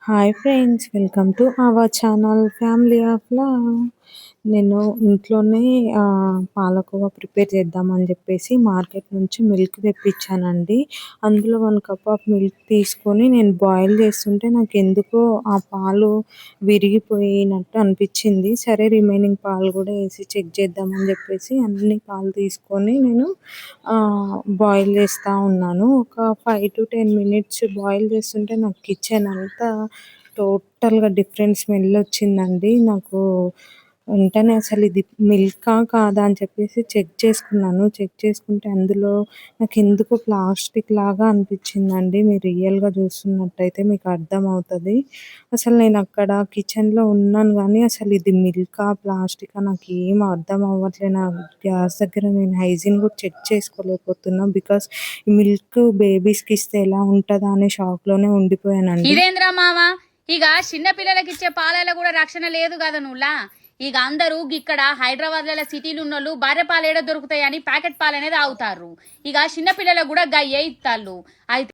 Hi friends, welcome to our channel family of love. నేను ఇంట్లోనే palkova prepare చేద్దామని చెప్పేసి మార్కెట్ నుంచి మిల్క్ తెప్పించానండి. అందులో 1 కప్ ఆఫ్ మిల్క్ తీసుకొని నేను బాయిల్ చేస్తుంటే నాకు ఎందుకో ఆ పాలు విరిగిపోయినట్టు అనిపించింది. సరే రిమైనింగ్ పాలు కూడా వేసి చెక్ చేద్దామని చెప్పేసి అన్ని పాలు తీసుకొని నేను బాయిల్ చేస్తూ ఉన్నాను. ఒక 5 to 10 మినిట్స్ బాయిల్ చేస్తుంటే నాకు కిచెన్ అంతా టోటల్‌గా డిఫరెంట్ స్మెల్ వచ్చిందండి. నాకు వెంటనే అసలు ఇది మిల్కా కాదా అని చెప్పేసి చెక్ చేసుకున్నాను. చెక్ చేసుకుంటే అందులో నాకెందుకో ప్లాస్టిక్ లాగా అనిపించిందండి. మీరు రియల్‌గా చూస్తున్నట్టయితే మీకు అర్థమవుతది. అసలు నేను అక్కడ కిచెన్‌లో ఉన్నాను గానీ అసలు ఇది మిల్కా, ప్లాస్టికా నాకేం అర్థం అవ్వట్లే. నా గ్యాస్ దగ్గర నేను హైజీన్ కూడా చెక్ చేసుకోలేకపోతున్నా. బికాజ్ ఈ మిల్క్ బేబీస్‌కి ఇస్తే ఎలా ఉంటదా అనే షాక్‌లోనే ఉండిపోయానండి. ఇదేంద్రా మామ ఇక చిన్న పిల్లలకి ఇచ్చే పాలలో కూడా రక్షణ లేదు కదా నువ్వులా. ఇక అందరూ ఇక్కడ హైదరాబాద్ ల సిటీలు ఉన్నోళ్ళు బర్రె పాలు ఏడ దొరుకుతాయని ప్యాకెట్ పాలు అనేది తాగుతారు. ఇక చిన్న పిల్లలకు కూడా గయ్యే ఇత్తాళ్ళు అయితే